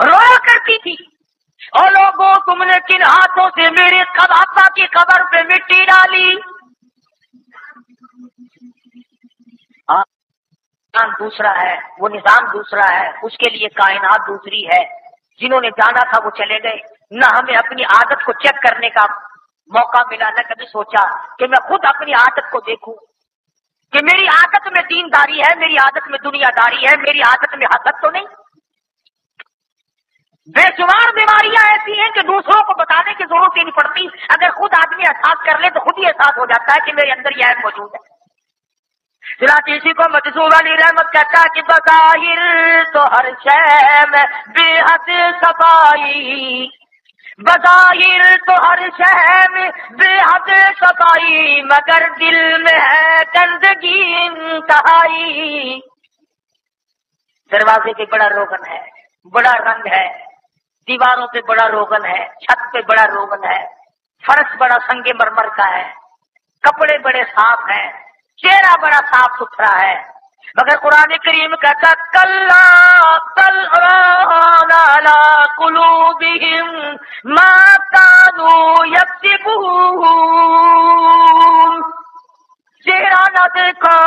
رویا کرتی تھی، اور لوگوں تم نے کن ہاتھوں سے میرے آقا کی قبر پہ مٹی ڈالی؟ دوسرا ہے، وہ نظام دوسرا ہے، اس کے لیے کائنات دوسری ہے۔ جنہوں نے جانا تھا وہ چلے گئے، نہ ہمیں اپنی عادت کو چیک کرنے کا موقع ملا، نہ کبھی سوچا کہ میں خود اپنی عادت کو دیکھوں کہ میری عادت میں دینداری ہے، میری عادت میں دنیا داری ہے، میری عادت میں حسد تو نہیں۔ بے شمار بیماریاں ایسی ہیں کہ دوسروں کو بتانے کی ضرورت ہی نہیں پڑتی، اگر خود آدمی احساس کر لے تو خود ہی احساس ہو جاتا ہے کہ میرے اندر یہ عیب موجود ہے۔ چنانچہ اسی کو مجذوب علی رحمت کہتا ہے کہ بظاہر تو ہر شے میں بے حد صفائی، بظاہر تو ہر شے میں بے حد صفائی، مگر دل میں ہے گندگی انتہائی۔ دروازے پہ بڑا روغن ہے، بڑا رنگ ہے، دیواروں پہ بڑا روغن ہے، چھت پہ بڑا روغن ہے، فرش بڑا سنگ مرمر کا ہے، کپڑے بڑے صاف ہیں، چہرہ بڑا صاف ستھرا ہے، مگر قرآن کریم کہتا کلا بل ران علی قلوبہم ما کانوا یکسبون، چہرہ نہ دیکھو،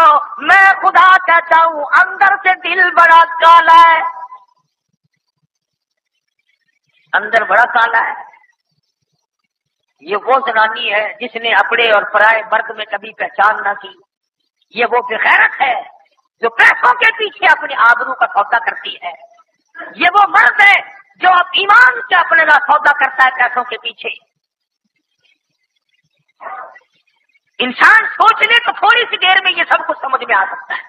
میں خدا کہتا ہوں اندر سے دل بڑا کالا ہے، اندر بڑا کالا ہے۔ یہ وہ زنانی ہے جس نے اپنے اور پرائے مرد میں کبھی پہچان نہ کی، یہ وہ بغیرت ہے جو پیسوں کے پیچھے اپنی آبرو کا سودا کرتی ہے، یہ وہ مرد ہے جو اب ایمان سے اپنے کا سودا کرتا ہے پیسوں کے پیچھے۔ انسان سوچ لے تو تھوڑی سی دیر میں یہ سب کچھ سمجھ میں آ سکتا ہے۔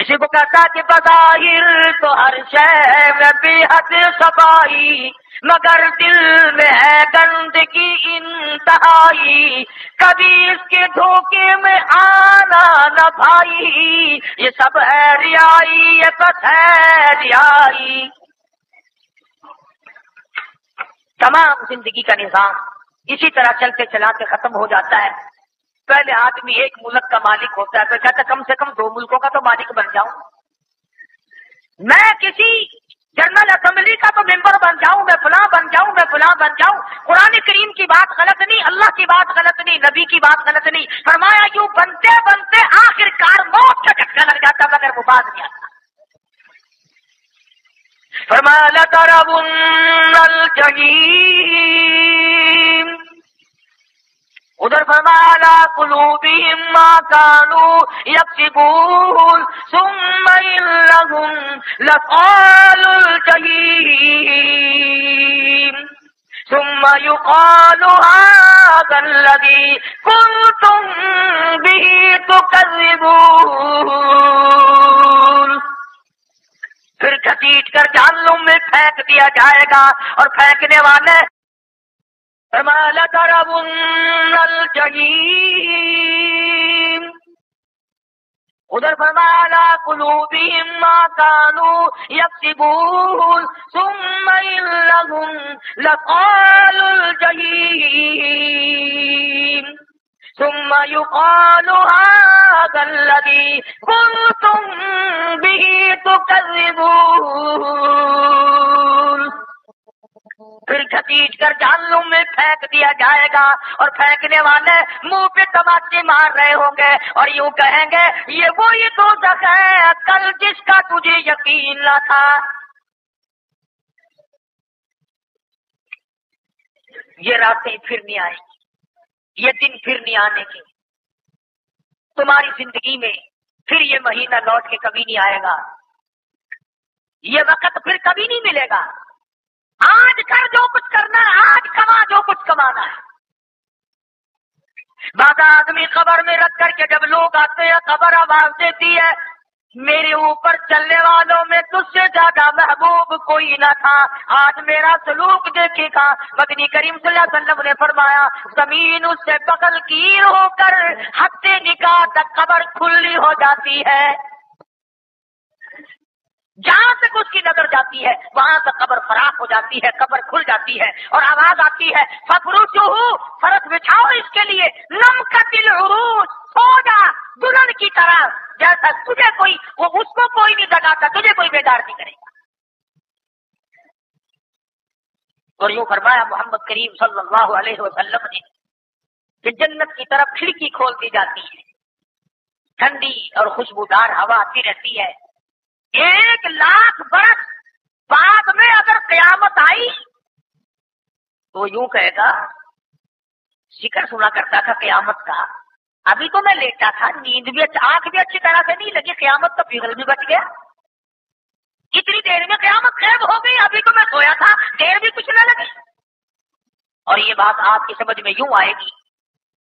اسی کو کہتا کہ بظاہر تو ہر شے میں بے حد صفائی، مگر دل میں ہے گندگی انتہائی، کبھی اس کے دھوکے میں آنا نہ بھائی، یہ سب ہے ریائی، یہ بس ہے ریائی۔ تمام زندگی کا نظام اسی طرح چلتے چلاتے ختم ہو جاتا ہے۔ پہلے آدمی ایک ملک کا مالک ہوتا ہے، پھر کہتا کم سے کم 2 ملکوں کا تو مالک بن جاؤں، میں کسی جنرل اسمبلی کا تو ممبر بن جاؤں، میں فلاں بن جاؤں، میں فلاں بن جاؤں۔ قرآن کریم کی بات غلط نہیں، اللہ کی بات غلط نہیں، نبی کی بات غلط نہیں، فرمایا یوں بنتے بنتے آخر کار موت کا جھٹکا لگ جاتا، مگر وہ باز نہیں آتا۔ فرمایا لَتَرَوُنَّ الْجَحِيمَ، ادھر فرمایا عَلَىٰ قُلُوبِهِم مَّا كَانُوا يَكْسِبُونَ ثُمَّ إِنَّهُمْ لَأَصْحَابُ الْجَحِيمِ ثُمَّ يُقَالُ هَٰذَا الذی کنتم بہ تکذبون. پھر گھسیٹ کر جہنم میں پھینک دیا جائے گا، اور پھینکنے والے فرمایا لَتَرَوُنَّ الْجَحِيمَ. ادھر فرمایا عَلَىٰ قُلُوبِهِمْ مَا كَانُوا يَكْسِبُونَ ثُمَّ إِنَّهُمْ لَقَالُو الْجَحِيمِ ثُمَّ يُقَالُ هَٰذَا الَّذِي كُنتُم بِهِ تُكَذِّبُونَ. پھر گھسیٹ کر جہنم میں پھینک دیا جائے گا، اور پھینکنے والے منہ پہ تماچے مار رہے ہوں گے اور یوں کہیں گے یہ وہی دوزخ ہے کل جس کا تجھے یقین نہ تھا. یہ راتیں پھر نہیں آئیں گی، یہ دن پھر نہیں آنے کے. تمہاری زندگی میں پھر یہ مہینہ لوٹ کے کبھی نہیں آئے گا، یہ وقت پھر کبھی نہیں ملے گا. آج کر جو کچھ کرنا ہے، آج کما جو کچھ کمانا ہے. بعض آدمی قبر میں رکھ کر کے جب لوگ آتے ہیں قبر آواز دیتی ہے میرے اوپر چلنے والوں میں تجھ سے زیادہ محبوب کوئی نہ تھا، آج میرا سلوک دیکھے گا. مدنی کریم صلی اللہ علیہ وسلم نے فرمایا زمین اس سے بغل گیر ہو کر ہفتے نکاح تک قبر کھلی ہو جاتی ہے. جہاں تک اس کی نظر جاتی ہے وہاں تک قبر فراخ ہو جاتی ہے، قبر کھل جاتی ہے، اور آواز آتی ہے فَفْرُشُوهُ، فرش بچھاؤ اس کے لیے، نَمْكَتِ الْعُرُوجِ، سو جا دلہن کی طرح، جیسا تجھے کوئی وہ اس کو کوئی نہیں جگاتا، تجھے کوئی بیدار نہیں کرے گا. اور یوں فرمایا محمد کریم صلی اللہ علیہ وسلم نے کہ جنت کی طرف کھڑکی کھول دی جاتی ہے، ٹھنڈی اور خوشبودار ہوا آتی رہتی ہے. 1,00,000 برس بعد میں اگر قیامت آئی تو یوں کہے گا ذکر سنا کرتا تھا قیامت کا، ابھی تو میں لیٹا تھا، نیند بھی آنکھ بھی اچھی طرح سے نہیں لگی، قیامت کا پگھل بھی بچ گیا. اتنی دیر میں قیامت غائب ہو گئی، ابھی تو میں سویا تھا، دیر بھی کچھ نہ لگی. اور یہ بات آپ کی سمجھ میں یوں آئے گی،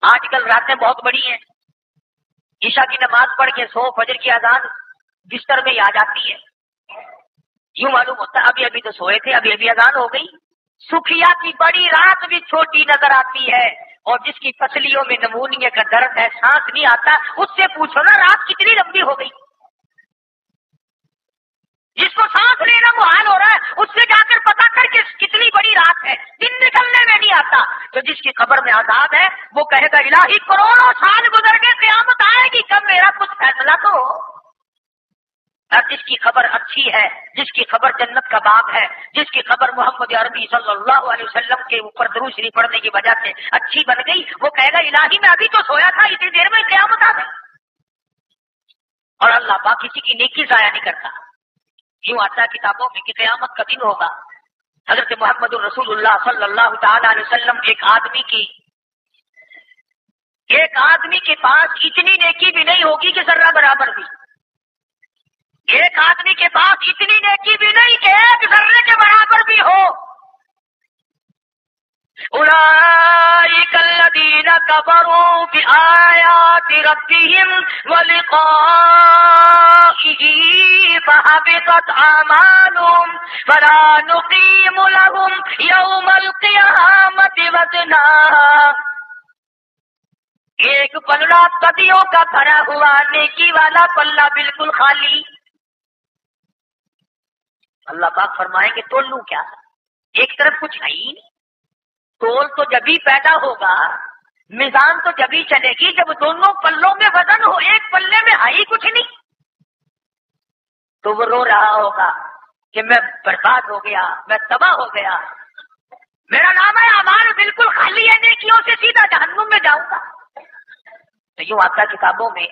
آج کل راتیں بہت بڑی ہیں، عشاء کی نماز پڑھ کے سو فجر کی اذان بستر میں آ جاتی ہے، یوں معلوم ہوتا ہے ابھی تو سوئے تھے، ابھی اذان ہو گئی. سکھیا کی بڑی رات بھی چھوٹی نظر آتی ہے، اور جس کی پسلیوں میں نمونیے کا درد ہے، سانس نہیں آتا، اس سے پوچھو نا رات کتنی لمبی ہو گئی. جس کو سانس لینا محال ہو رہا ہے اس سے جا کر پتا کر کے کتنی بڑی رات ہے، دن نکلنے میں نہیں آتا. تو جس کی قبر میں عذاب ہے وہ کہے گا الہی کروڑوں سال گزر کے قیامت آئے گی، کب میرا کچھ فیصلہ تو ہو. اور جس کی خبر اچھی ہے، جس کی خبر جنت کا باب ہے، جس کی خبر محمد عربی صلی اللہ علیہ وسلم کے اوپر درود شریف پڑھنے کی وجہ سے اچھی بن گئی، وہ کہے گا الہی میں ابھی تو سویا تھا، اتنی دیر میں قیامت آ گئی. اور اللہ پاک کسی کی نیکی ضائع نہیں کرتا. یوں آتا ہے کتابوں میں کہ قیامت کا دن ہوگا، حضرت محمد الرسول اللہ صلی اللہ تعالی علیہ وسلم ایک آدمی کے پاس اتنی نیکی بھی نہیں ہوگی کہ ذرہ برابر بھی، ایک آدمی کے پاس اتنی نیکی بھی نہیں کہ ایک ذرے کے برابر بھی ہو. اولئک الذین کفروا بآیات ربہم ولقائہ فحبطت اعمالہم فلا نقیم لہم یوم القیامۃ وزنا. ایک پلڑا صدیوں کا بھرا ہوا نیکی والا پلہ بالکل خالی. اللہ پاک فرمائیں گے تول لوں کیا، ایک طرف کچھ ہے ہی نہیں. تول تو جبھی پیدا ہوگا، میزان تو جبھی چلے گی جب دونوں پلوں میں وزن ہو، ایک پلے میں ہے ہی کچھ نہیں. تو وہ رو رہا ہوگا کہ میں برباد ہو گیا، میں تباہ ہو گیا، میرا نام ہے اعمال بالکل خالی ہے، نیکیوں سے سیدھا جہنم میں جاؤں گا. تو یوں آتا کتابوں میں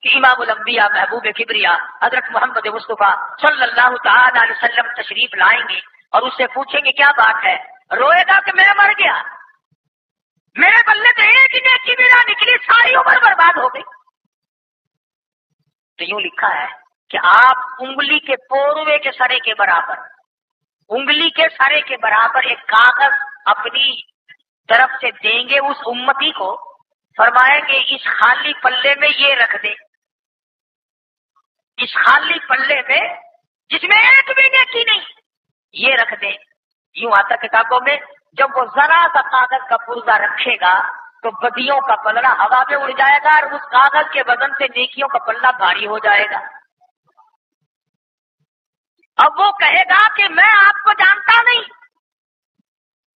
کہ امام الانبیاء محبوب کبریا حضرت محمد مصطفیٰ صلی اللہ تعالی علیہ وسلم تشریف لائیں گے اور اس سے پوچھیں گے کیا بات ہے، روئے گا کہ میں مر گیا، میرے بلے تو ایک ہی نیکی بھی نہ نکلی، ساری عمر برباد ہو گئی. تو یوں لکھا ہے کہ آپ انگلی کے پوروے کے سرے کے برابر، انگلی کے سرے کے برابر ایک کاغذ اپنی طرف سے دیں گے اس امتی کو، فرمائیں گے اس خالی پلے میں یہ رکھ دے، اس خالی پلے میں جس میں ایک بھی نیکی نہیں یہ رکھ دے۔ یوں آتا کتابوں میں، جب وہ ذرا سا کاغذ کا پرزہ رکھے گا تو بدیوں کا پلڑا ہوا میں اڑ جائے گا اور اس کاغذ کے وزن سے نیکیوں کا پلڑا بھاری ہو جائے گا۔ اب وہ کہے گا کہ میں آپ کو جانتا نہیں،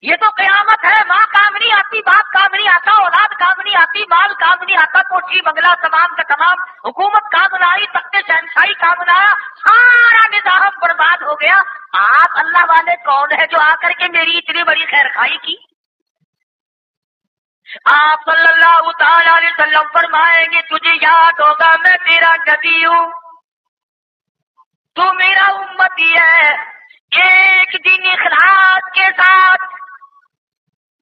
یہ تو قیامت ہے، ماں کام نہیں آتی، باپ کام نہیں آتا، اولاد کام نہیں آتی، مال کام نہیں آتا، کوٹھی بنگلہ تمام کا تمام، حکومت کام نہ آئی، تخت شہنشاہی کام نہ آیا، سارا نظام برباد ہو گیا۔ آپ اللہ والے کون ہے جو آ کر کے میری اتنی بڑی خیر خائی کی؟ آپ صلی اللہ تعالی علیہ وسلم فرمائیں گے تجھے یاد ہوگا میں تیرا نبی ہوں، تو میرا امتی ہے، ایک دن اخلاص کے ساتھ،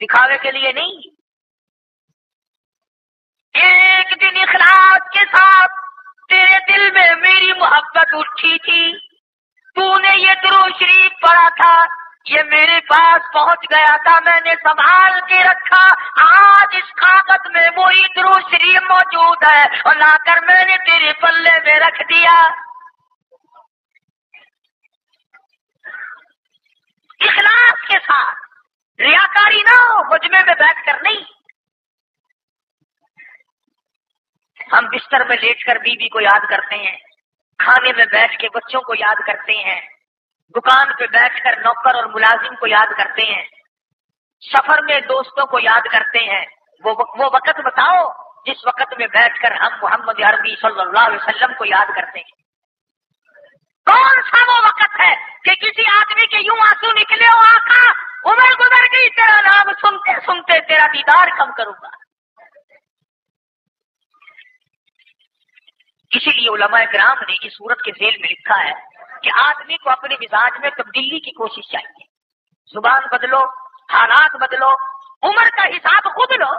دکھاوے کے لیے نہیں، ایک دن اخلاص کے ساتھ تیرے دل میں میری محبت اٹھی تھی، تو نے یہ درود شریف پڑھا تھا، یہ میرے پاس پہنچ گیا تھا، میں نے سنبھال کے رکھا، آج اس کاغذ میں وہی درود شریف موجود ہے اور لا کر میں نے تیرے پلے میں رکھ دیا۔ اخلاص کے ساتھ، ریاکاری نہ ہو، مجمع میں بیٹھ کر نہیں۔ ہم بستر میں لیٹ کر بیوی کو یاد کرتے ہیں، کھانے میں بیٹھ کے بچوں کو یاد کرتے ہیں، دکان پہ بیٹھ کر نوکر اور ملازم کو یاد کرتے ہیں، سفر میں دوستوں کو یاد کرتے ہیں۔ وہ وقت بتاؤ جس وقت میں بیٹھ کر ہم محمد عربی صلی اللہ علیہ وسلم کو یاد کرتے ہیں۔ کون سا وہ وقت ہے کہ کسی آدمی کے یوں آنسو نکلے ہو، آقا عمر گزر گئی، تیرا نام سنتے سنتے تیرا دیدار کم کروں گا۔ اسی لیے علماء کرام نے اس صورت کے ذیل میں لکھا ہے کہ آدمی کو اپنے مزاج میں تبدیلی کی کوشش چاہیے، زبان بدلو، حالات بدلو، عمر کا حساب خود لو،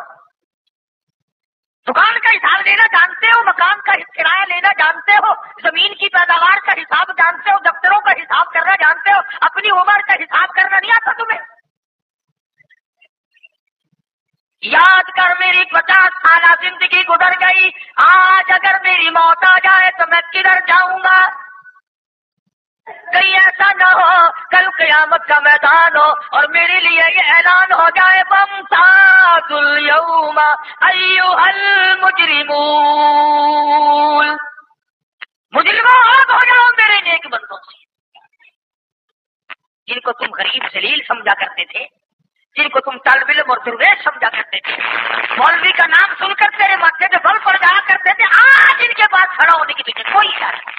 دکان کا حساب لینا جانتے ہو، مکان کا کرایہ لینا جانتے ہو، زمین کی پیداوار کا حساب جانتے ہو، دفتروں کا حساب کرنا جانتے ہو، اپنی عمر کا حساب کرنا نہیں آتا تمہیں؟ یاد کر میری 50 سالہ زندگی گزر گئی، آج اگر میری موت آ جائے تو میں کدھر جاؤں گا؟ کہیں ایسا نہ ہو کل قیامت کا میدان ہو اور میرے لیے یہ اعلان ہو جائے وامتاز اليوم ایھا المجرمون، مجرموں آگ ہو جاؤ میرے نیک بندوں سے، جن کو تم غریب ذلیل سمجھا کرتے تھے، جن کو تم طالب علم اور درویش سمجھا کرتے تھے، مولوی کا نام سن کر تیرے ماتھے پہ بل پڑ جایا کرتے تھے، آج ان کے پاس کھڑا ہونے کی تجھے کوئی اشارہ نہیں۔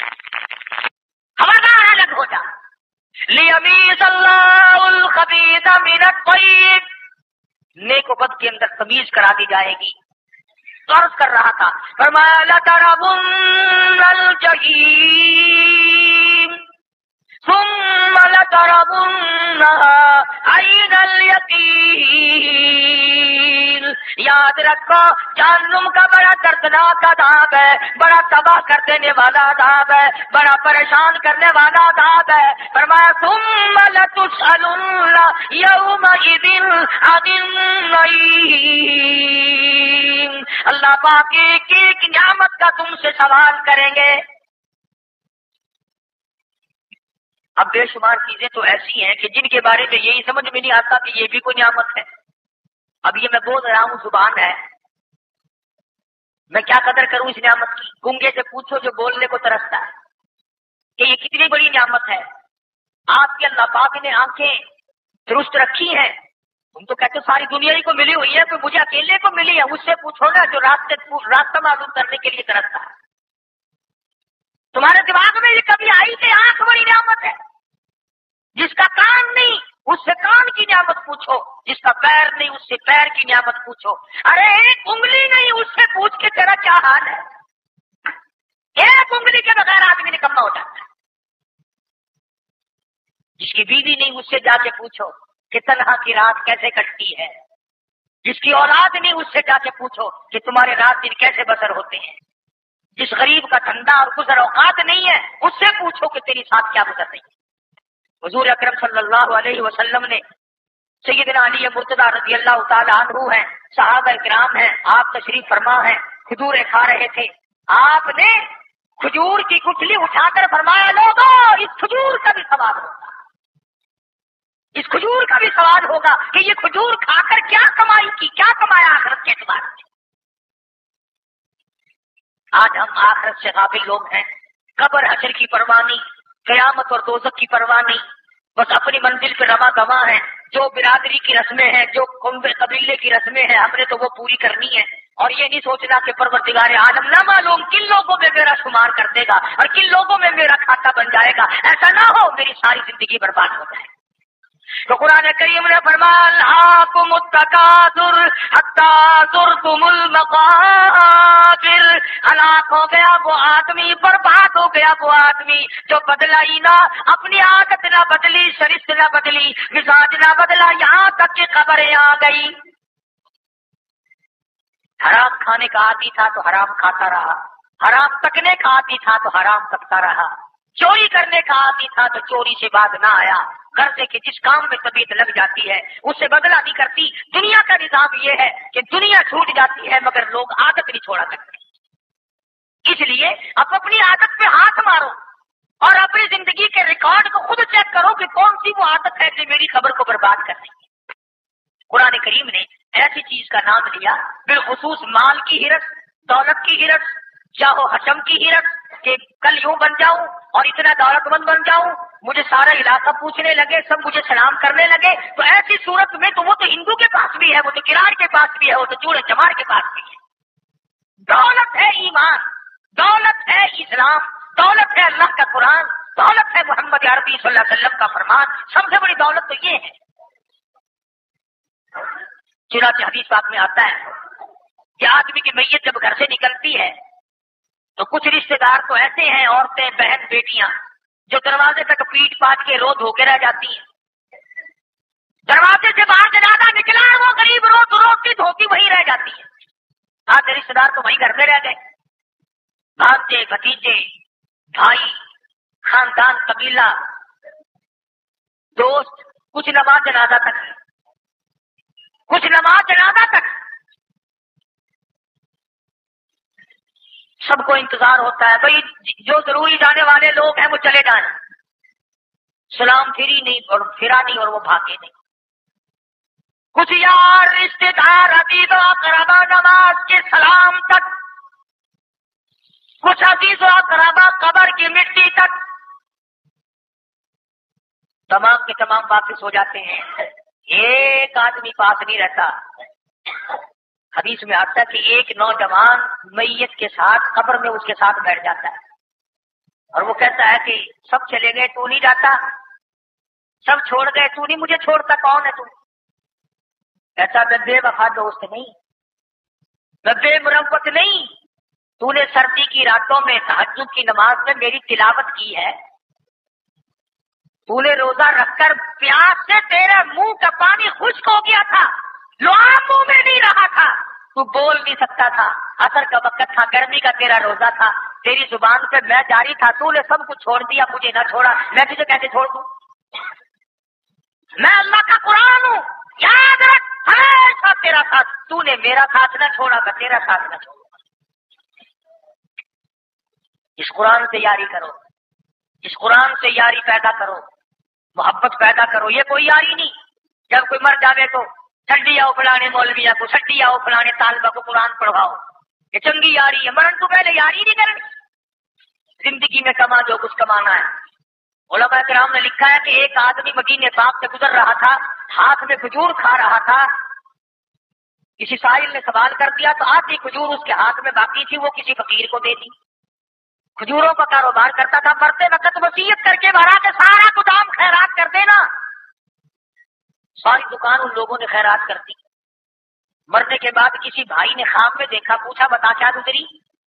خبردار الگ ہو جا۔ لیمیز اللہ الخبیث من الطیب، نیک و بد کے اندر تمیز کرا دی جائے گی۔ تو عرض کر رہا تھا، فرمایا لترون الجحیم ثم لترونها عین الیقین، یاد رکھو جہنم کا بڑا دردناک عذاب ہے، بڑا تباہ کر دینے والا عذاب ہے، بڑا پریشان کرنے والا عذاب ہے۔ فرمایا ثم لتسألن یومئذ عن النعیم، اللہ پاک ایک ایک نعمت کا تم سے سوال کریں گے۔ اب بے شمار چیزیں تو ایسی ہیں کہ جن کے بارے میں یہی سمجھ میں نہیں آتا کہ یہ بھی کوئی نعمت ہے۔ اب یہ میں بول رہا ہوں، زبان ہے، میں کیا قدر کروں اس نعمت کی؟ گونگے سے پوچھو جو بولنے کو ترستا ہے کہ یہ کتنی بڑی نعمت ہے۔ آپ کے اللہ پاک نے آنکھیں درست رکھی ہیں، تم تو کہتے ساری دنیا ہی کو ملی ہوئی ہے، کوئی مجھے اکیلے کو ملی ہے؟ اس سے پوچھو نا جو راستہ معلوم کرنے کے لیے ترستا ہے۔ تمہارے دماغ میں یہ کبھی آئی کہ آنکھ بڑی نعمت ہے؟ جس کا کان نہیں اس سے کان کی نعمت پوچھو، جس کا پیر نہیں اس سے پیر کی نعمت پوچھو، ارے ایک انگلی نہیں اس سے پوچھ کے تیرا کیا حال ہے؟ ایک انگلی کے بغیر آدمی نکما ہو جاتا ہے۔ جس کی بیوی نہیں اس سے جا کے پوچھو کہ تنہا کی رات کیسے کٹتی ہے، جس کی اولاد نہیں اس سے جا کے پوچھو کہ تمہارے رات دن کیسے بسر ہوتے ہیں، جس غریب کا دھندا اور گزر اوقات نہیں ہے اس سے پوچھو کہ تیری ساتھ کیا گزر رہی ہے۔ حضور اکرم صلی اللہ علیہ وسلم نے سیدنا علی مرتضی رضی اللہ تعالی عنہ ہیں، صحابہ کرام ہیں، آپ تشریف فرما ہیں، کھجوریں کھا رہے تھے، آپ نے کھجور کی گٹھلی اٹھا کر فرمایا لوگوں اس کھجور کا بھی سوال ہوگا، اس کھجور کا بھی سوال ہوگا کہ یہ کھجور کھا کر کیا کمائی کی، کیا کمایا آخرت کے اعتبار سے۔ آج ہم آخرت سے غافل لوگ ہیں، قبر حشر کی پرواہ نہیں، قیامت اور دوزخ کی پرواہ نہیں، بس اپنی منزل پہ رواں گواں ہیں۔ جو برادری کی رسمیں ہیں، جو قبیلے کی رسمیں ہیں، ہم نے تو وہ پوری کرنی ہے، اور یہ نہیں سوچنا کہ پروردگار عالم نہ معلوم کن لوگوں میں میرا شمار کر دے گا اور کن لوگوں میں میرا کھاتا بن جائے گا، ایسا نہ ہو میری ساری زندگی برباد ہو جائے۔ تو قرآن کریم نے فرمایا الہاکم التکاثر حتی زرتم المقابر، ہلاک ہو گیا وہ آدمی، برباد ہو گیا وہ آدمی جو بدلا ہی نہ، اپنی عادت نہ بدلی، شریعت نہ بدلی، مزاج نہ بدلا، یہاں تک کہ قبریں آ گئی۔ حرام کھانے کا عادی تھا تو حرام کھاتا رہا، حرام تکنے کا عادی تھا تو حرام تکتا رہا، چوری کرنے کا عادی تھا تو چوری سے باز نہ آیا، غرض ہے کہ جس کام میں طبیعت لگ جاتی ہے اس سے بدلا نہیں کرتی۔ دنیا کا نظام یہ ہے کہ دنیا چھوٹ جاتی ہے مگر لوگ عادت نہیں چھوڑا سکتے، اس لیے اب اپنی عادت پہ ہاتھ مارو اور اپنی زندگی کے ریکارڈ کو خود چیک کرو کہ کون سی وہ عادت ہے جو میری خبر کو برباد کر رہی ہے۔ قرآن کریم نے ایسی چیز کا نام لیا، بالخصوص مال کی ہرس، دولت کی ہرس، چاہو حشم کی ہرس کہ کل یوں بن جاؤں اور اتنا دولت مند بن جاؤں، مجھے سارا علاقہ پوچھنے لگے، سب مجھے سلام کرنے لگے، تو ایسی صورت میں تو وہ تو ہندو کے پاس بھی ہے، وہ تو کرار کے پاس بھی ہے، وہ تو چوڑے چمار کے پاس بھی ہے۔ دولت ہے ایمان، دولت ہے اسلام، دولت ہے اللہ کا قرآن، دولت ہے محمد عربی صلی اللہ علیہ وسلم کا فرمان، سب سے بڑی دولت تو یہ ہے۔ چنانچہ حدیث پاک میں آتا ہے کہ آدمی کی میت جب گھر سے نکلتی ہے تو کچھ رشتے دار تو ایسے ہیں، عورتیں، بہن، بیٹیاں، جو دروازے تک پیٹ پاٹ کے رو دھو کے رہ جاتی ہیں، دروازے سے باہر جنازہ نکلا ہے وہ غریب روتی دھوتی وہیں رہ جاتی ہے، آدھے رشتے دار تو وہیں گھر میں رہ گئے، بھانجے، بھتیجے، بھائی، خاندان، قبیلہ، دوست، کچھ نماز جنازہ تک، کچھ نماز جنازہ تک، سب کو انتظار ہوتا ہے بھئی جو ضروری جانے والے لوگ ہیں وہ چلے جائیں، سلام پھری نہیں اور پھرا نہیں اور وہ بھاگے نہیں۔ کچھ یار رشتے دار عزیز و اقربا نماز کے سلام تک، کچھ عزیز و اقربا قبر کی مٹی تک، تمام کے تمام واپس ہو جاتے ہیں، ایک آدمی پاس نہیں رہتا۔ حدیث میں آتا ہے کہ ایک نوجوان میت کے ساتھ قبر میں اس کے ساتھ بیٹھ جاتا ہے اور وہ کہتا ہے کہ سب چلے گئے تو نہیں جاتا، سب چھوڑ گئے تو نہیں مجھے چھوڑتا، کون ہے تو؟ کہتا میں بے وفا دوست نہیں، میں بے مروت نہیں، تو نے سردی کی راتوں میں تہجد کی نماز میں میری تلاوت کی ہے، تو نے روزہ رکھ کر پیاس سے تیرے منہ کا پانی خشک ہو گیا تھا، لعاب منہ میں نہیں رہا تھا، تو بول نہیں سکتا تھا، عصر کا وقت تھا، گرمی کا تیرا روزہ تھا، تیری زبان پہ میں جاری تھا، تو نے سب کچھ چھوڑ دیا، مجھے نہ چھوڑا، میں تجھے کیسے چھوڑ دوں؟ میں اللہ کا قرآن ہوں، یاد رکھ ہمیشہ تیرا ساتھ، تو نے میرا ساتھ نہ چھوڑا، میں تیرا ساتھ نہ چھوڑوں۔ اس قرآن سے یاری کرو، اس قرآن سے یاری پیدا کرو، محبت پیدا کرو۔ یہ کوئی یاری نہیں جب کوئی مر جاوے تو ٹھنڈی آؤ فلانے مولویا کو، سٹی آؤ فلانے طالبہ کو قرآن پڑھواؤ، یہ چنگی یاری ہے۔ مرن تو پہلے یاری نہیں کرنی، زندگی میں کما جو کچھ کمانا ہے۔ علماء کرام نے لکھا ہے کہ ایک آدمی مدینے پاک سے گزر رہا تھا، ہاتھ میں کھجور کھا رہا تھا، کسی سائل نے سوال کر دیا تو آدھی کھجور اس کے ہاتھ میں باقی تھی، وہ کسی فقیر کو دے دی۔ کھجوروں کا کاروبار کرتا تھا، مرتے وقت وصیت کر کے بھرا کے سارا گودام خیرات کر دینا، ساری دکان ان لوگوں نے خیرات کر دی۔ مرنے کے بعد کسی بھائی نے خواب میں دیکھا، پوچھا بتا کیا گزری؟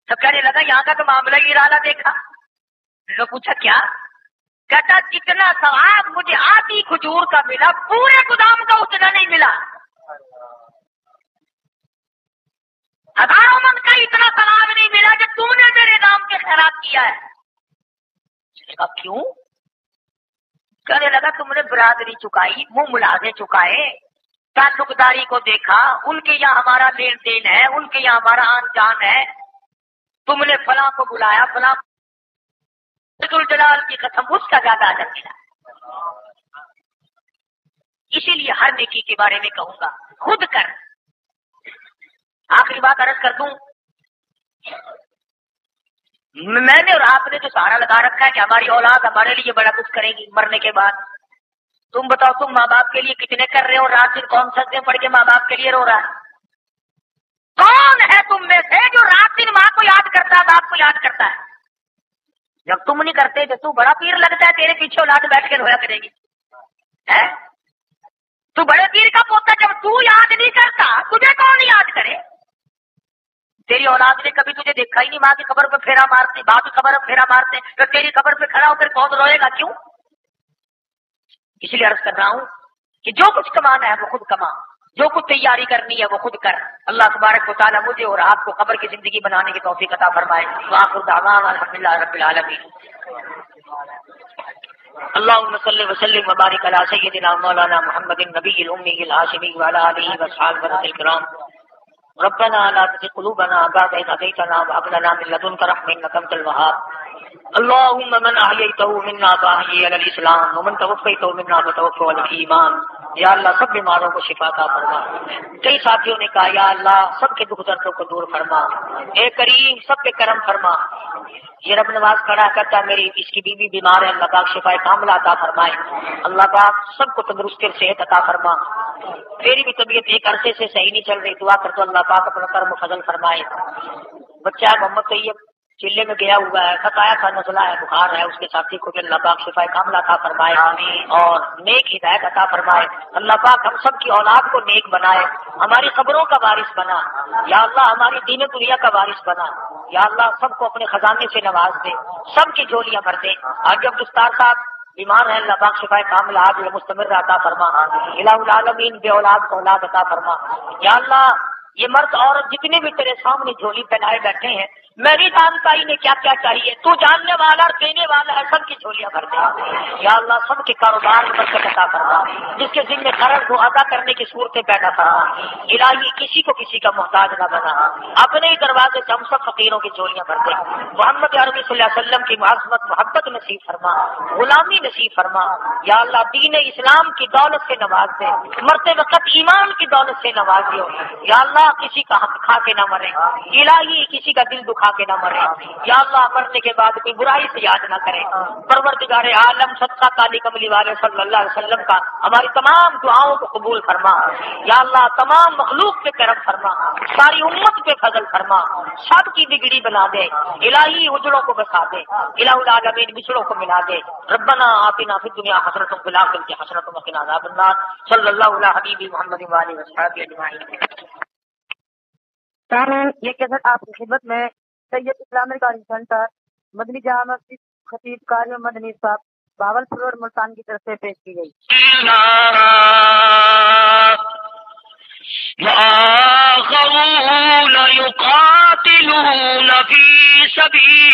سب کہنے لگا یہاں کا تو معاملہ ہی نرالا دیکھا۔ لوگ پوچھا کیا؟ کہتا جتنا ثواب مجھے آدھی کھجور کا ملا، پورے گودام کا اتنا نہیں ملا، ہزاروں من کا اتنا ثواب نہیں ملا کہ تم نے میرے نام کے خیرات کیا ہے۔ کہا کیوں؟ کہنے لگا تم نے برادری چکائی، منہ ملازے چکائے، تعلقداری کو دیکھا، ان کے یہاں ہمارا لین دین ہے، ان کے یہاں ہمارا آن جان ہے، تم نے فلاں کو بلایا، فلاں جلال کی قسم اس کا زیادہ اجر ملا۔ اسی لیے ہر نیکی کے بارے میں کہوں گا خود کر۔ آخری بات عرض کر دوں، میں نے اور آپ نے جو سہارا لگا رکھا ہے کہ ہماری اولاد ہمارے لیے بڑا کچھ کرے گی مرنے کے بعد، تم بتاؤ تم ماں باپ کے لیے کتنے کر رہے ہو؟ رات دن کون سجدے پڑھ کے ماں باپ کے لیے رو رہا ہے؟ کون ہے تم میں سے جو رات دن ماں کو یاد کرتا ہے، باپ کو یاد کرتا ہے؟ جب تم نہیں کرتے تو تو بڑا پیر لگتا ہے، تیرے پیچھے اولاد بیٹھ کے رویا کرے گی۔ تو بڑے پیر کا پوتا، جب تو یاد نہیں کرتا تجھے کون یاد کرے؟ تیری اولاد نے کبھی تجھے دیکھا ہی نہیں، ماں کی قبر پہ پھیرا مارتے، باپ کی قبر پہ پھیرا مارتے، تو تیری قبر پہ کھڑا ہو کر کون روئے گا؟ کیوں؟ اس لیے عرض کر رہا ہوں کہ جو کچھ کمانا ہے وہ خود کما، جو کچھ تیاری کرنی ہے وہ خود کر۔ اللہ تبارک و تعالیٰ مجھے اور آپ کو قبر کی زندگی بنانے کی توفیق عطا فرمائے۔ وآخر دعوانا الحمدللہ رب العالمین۔ اللهم صل وسلم وبارك على سيدنا مولانا محمد النبي الأمي الهاشمي وعلى آله وصحبه الكرام۔ ربنا لا تزغ قلوبنا بعد إذ هديتنا وهب لنا من لدنك رحمة إنك أنت الوهاب۔ اللهم من أحييته منا فأحيه على الإسلام ومن توفيته منا فتوفه على الإيمان۔ یا اللہ سب بیماروں کو شفا عطا فرما۔ کئی ساتھیوں نے کہا یا اللہ سب کے دکھ دردوں کو دور فرما، اے کریم سب پہ کرم فرما۔ یہ رب نواز کھڑا کرتا ہے میری اس کی بیوی بیمار ہے، اللہ پاک شفا کاملہ عطا فرمائے۔ اللہ پاک سب کو تندرستی اور صحت عطا فرما۔ میری بھی طبیعت ایک عرصے سے صحیح نہیں چل رہی، دعا کر تو اللہ پاک اپنا کرم و فضل فرمائے۔ بچہ محمد طیب چلے میں گیا ہوا ہے، بتایا تھا نزلہ ہے، بخار ہے، اس کے ساتھی کو بھی اللہ پاک شفا کاملہ عطا فرمائے اور نیک ہدایت عطا فرمائے۔ اللہ پاک ہم سب کی اولاد کو نیک بنائے، ہماری قبروں کا وارث بنا، یا اللہ ہماری دین دنیا کا وارث بنا، یا اللہ سب کو اپنے خزانے سے نواز دے، سب کی جھولیاں بھر دے۔ آج جب دستار صاحب بیمار ہے، اللہ پاک شفا کاملہ عاجل مستمر عطا فرما۔ الہ العالمین بے اولاد کو اولاد عطا فرما۔ یا اللہ یہ مرد عورت جتنے بھی تیرے سامنے جھولی پہنائے بیٹھے ہیں، میں نہیں جانتا انہیں کیا کیا چاہیے، تو جاننے والا اور دینے والا ہے، سب کی جھولیاں بھر دے۔ یا اللہ سب کے کاروبار میں برکت عطا فرما، جس کے ذمہ قرض کو ادا کرنے کی صورتیں پیدا فرما۔ الہی کسی کو کسی کا محتاج نہ بنا، اپنے ہی دروازے سے ہم سب فقیروں کی جھولیاں بھر دے۔ محمد عربی صلی اللہ علیہ وسلم کی معظمت محبت نصیب فرما، غلامی نصیب فرما۔ یا اللہ دین اسلام کی دولت سے نواز دے، مرتے وقت ایمان کی دولت سے نواز دیو۔ یا اللہ کسی کا حق کھا کے نہ مرے، الہی کسی کا دل دکھا کے نہ مرے۔ یا اللہ مرنے کے بعد کوئی برائی سے یاد نہ کرے۔ پروردگار عالم صدقہ تعالی کملی والے صلی اللہ علیہ وسلم کا ہماری تمام دعاؤں کو قبول فرما۔ یا اللہ تمام مخلوق پہ کرم فرما، ساری امت پہ فضل فرما، سب کی بگڑی بنا دے، الہی اجڑوں کو بسا دے، الہ العالمین بچڑوں کو ملا دے۔ ربنا آتنا فی الدنیا حسنۃ وفی الآخرۃ حسنۃ وقنا عذاب النار۔ صلی اللہ علی حبیب محمد وآلہ وصحبہ اجمعین۔ یہ کیسٹ آپ کی خدمت میں سید اسلامک سینٹر مدنی جامع مسجد خطیب قاری مدنی صاحب باولپور روڈ ملتان کی طرف سے پیش کی گئی۔ وآخرون يقاتلون في سبيل